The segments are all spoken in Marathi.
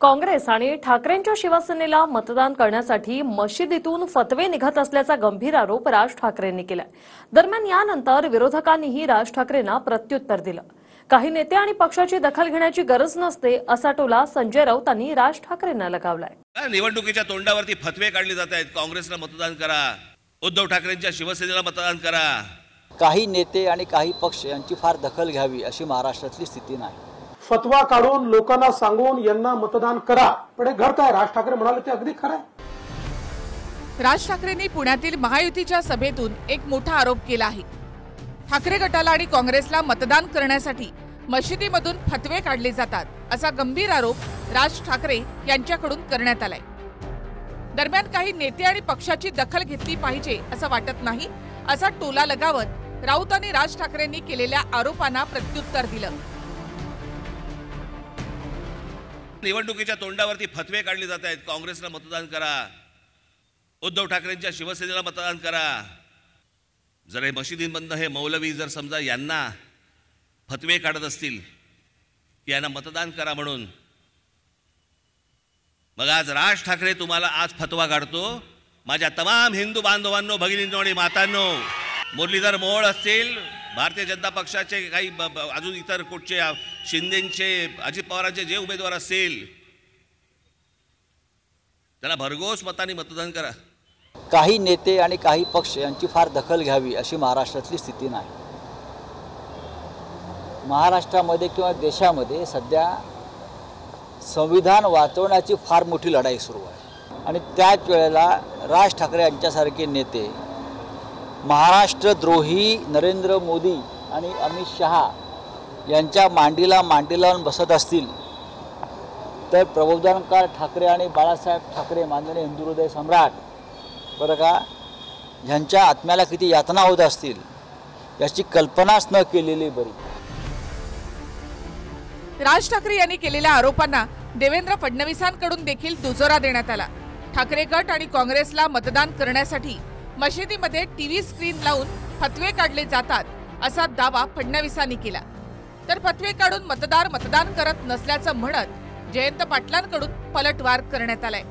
काँग्रेस आणि ठाकरेंच्या शिवसेनेला मतदान करण्यासाठी मशिदीतून फतवे निघत असल्याचा गंभीर आरोप राज ठाकरेंनी केलाय। दरम्यान यानंतर विरोधकांनीही राज ठाकरेंना प्रत्युत्तर दिलं। काही नेते आणि पक्षाची दखल घेण्याची गरज नसते असा टोला संजय राऊतांनी राज ठाकरेंना लगावलाय। निवडणुकीच्या तोंडावरती फतवे काढले जात आहेत। काँग्रेसला मतदान करा, उद्धव ठाकरेंच्या शिवसेनेला मतदान करा। काही नेते आणि काही पक्ष यांची फार दखल घ्यावी अशी महाराष्ट्रातली स्थिती नाही। फतवा काढून लोकांना सांगून यांना मतदान करा, पण हे घडतंय। राज ठाकरे म्हणाले ते अगदी खरं आहे। राज ठाकरेंनी पुण्यातील महायुतीच्या सभेतून एक मोठा आरोप केला आहे। ठाकरे गटाला आणि काँग्रेसला मतदान करण्यासाठी मशिदीमधून फतवे काढले जातात असा गंभीर आरोप राज ठाकरे यांच्याकडून करण्यात आलाय। दरम्यान काही नेते आणि पक्षाची दखल घेतली पाहिजे असं वाटत नाही असा टोला लगावत राऊतांनी राज ठाकरेंनी केलेल्या आरोपांना प्रत्युत्तर दिलं। निवडणुकीच्या तोंडावरती फतवे काढले जात आहेत। काँग्रेसला मतदान करा, उद्धव ठाकरेंच्या शिवसेनेला मतदान करा। जर हे मशिदींमधनं हे मौलवी जर समजा यांना फतवे काढत असतील की यांना मतदान करा म्हणून, मग आज राज ठाकरे तुम्हाला आज फतवा काढतो। माझ्या तमाम हिंदू बांधवांनो, भगिनींनो आणि मातांनो, मुरलीधर मोहोळ असतील, भारतीय जनता पक्षाचे काही अजून इतर कुठचे शिंदेचे, अजित पवारांचे जे उमेदवार असतील त्यांना भरघोस मतांनी मतदान करा। काही नेते आणि काही पक्ष यांची फार दखल घ्यावी अशी महाराष्ट्रातली स्थिती नाही। महाराष्ट्रामध्ये किंवा देशामध्ये सध्या संविधान वाचवण्याची फार मोठी लढाई सुरू आहे आणि त्याच वेळेला राज ठाकरे यांच्यासारखे नेते महाराष्ट्रद्रोही नरेंद्र मोदी आणि अमित शहा यांच्या मांडीला मांडी लावून बसत असतील तर प्रबोधनकार ठाकरे आणि बाळासाहेब ठाकरे, माननीय हिंदू हृदय सम्राट, बरं का, ह्यांच्या आत्म्याला किती यातना होत असतील याची कल्पनाच न केलेली बरी। राज ठाकरे यांनी केलेल्या आरोपांना देवेंद्र फडणवीसांकडून देखील दुजोरा देण्यात आला। ठाकरे गट आणि काँग्रेसला मतदान करण्यासाठी मशिदीमध्ये टीव्ही स्क्रीन लावून फतवे काढले जातात असा दावा फडणवीसांनी केला, तर फतवे काढून मतदान करत नसल्याचं म्हणत जयंत पाटलांकडून पलटवार करण्यात आलाय।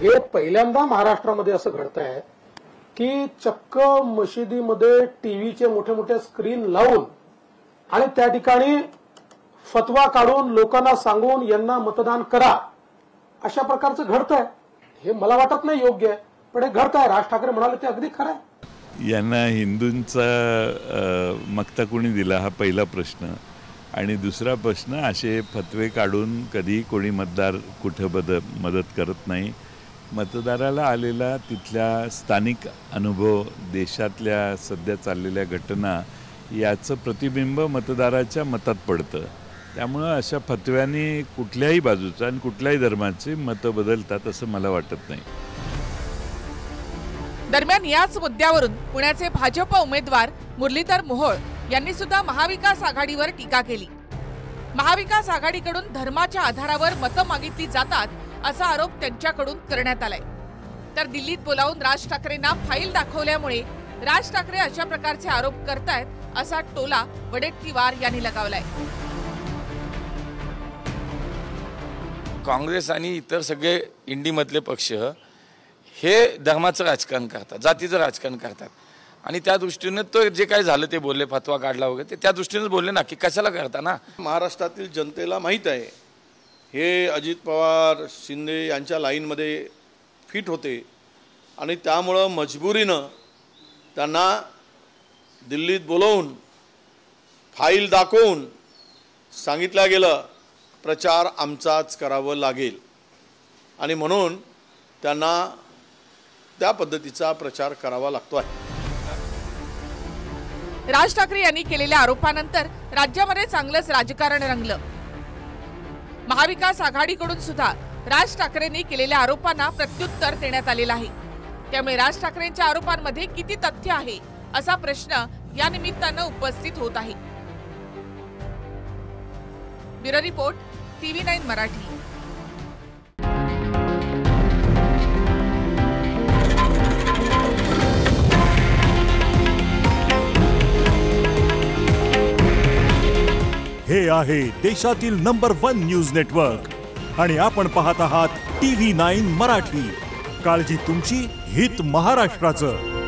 हे पहिल्यांदा महाराष्ट्रामध्ये असं घडतंय की चक्क मशिदीमध्ये टीव्हीचे मोठे मोठे स्क्रीन लावून आणि त्या ठिकाणी फतवा काढून लोकांना सांगून यांना मतदान करा अशा प्रकारचं घडतंय। हे मला वाटत नाही योग्य आहे, पण हे घडतंय। राज ठाकरे म्हणाले ते अगदी खरं आहे। यांना हिंदूंचा मक्ता कोणी दिला हा पहिला प्रश्न, आणि दुसरा प्रश्न, असे फतवे काढून कधी कोणी मतदार कुठं मदत करत नाही। मतदाराला आलेला तिथल्या स्थानिक अनुभव, देशातल्या सध्या चाललेल्या घटना याचं प्रतिबिंब मतदाराच्या मतात पडतं। त्यामुळं अशा फतव्यांनी कुठल्याही बाजूचं आणि कुठल्याही धर्माचे मतं बदलतात असं मला वाटत नाही। दरम्यान याच मुद्द्यावरून पुण्याचे भाजप उमेदवार मुरलीधर मोहोळ यांनी सुद्धा महाविकास आघाडीवर टीका केली। महाविकास आघाडीकडून धर्माच्या आधारावर मतं मागितली जातात असा आरोप त्यांच्याकडून करण्यात आलाय। तर दिल्लीत बोलावून राज ठाकरेंना फाईल दाखवल्यामुळे राज ठाकरे अशा प्रकारचे आरोप करतायत असा टोला वडेट्टीवार यांनी लगावलाय। काँग्रेस आणि इतर सगळे इंडीमधले पक्ष हे धर्माचं राजकारण करतात, जातीचं राजकारण करतात, आणि त्या दृष्टीने तो जे काय झालं ते बोलले, फतवा काढला वगैरे, ते त्या दृष्टीनेच बोलले ना, की कशाला करता ना। महाराष्ट्रातील जनतेला माहीत आहे हे अजित पवार, शिंदे यांच्या लाईनमध्ये फिट होते आणि त्यामुळं मजबुरीनं त्यांना दिल्लीत बोलवून फाईल दाखवून सांगितलं गेलं प्रचार आमचाच करावं लागेल, आणि म्हणून त्यांना त्या पद्धतीचा प्रचार करावा लागतोय। राज ठाकरे यांनी केलेल्या आरोपानंतर राज्यामध्ये चांगलंच राजकारण रंगलं। महाविकास आघाडीकडून सुद्धा राज ठाकरेंनी केलेल्या आरोपांना प्रत्युत्तर देण्यात आलेलं आहे। त्यामुळे राज ठाकरेंच्या आरोपांमध्ये किती तथ्य आहे असा प्रश्न या निमित्तानं उपस्थित होत आहे। Bureau report, TV9 Marathi. हे आहे देशातील नंबर 1 न्यूज नेटवर्क आणि आपण पाहत आहात TV9 मराठी. काळजी तुमची, हित महाराष्ट्राचं.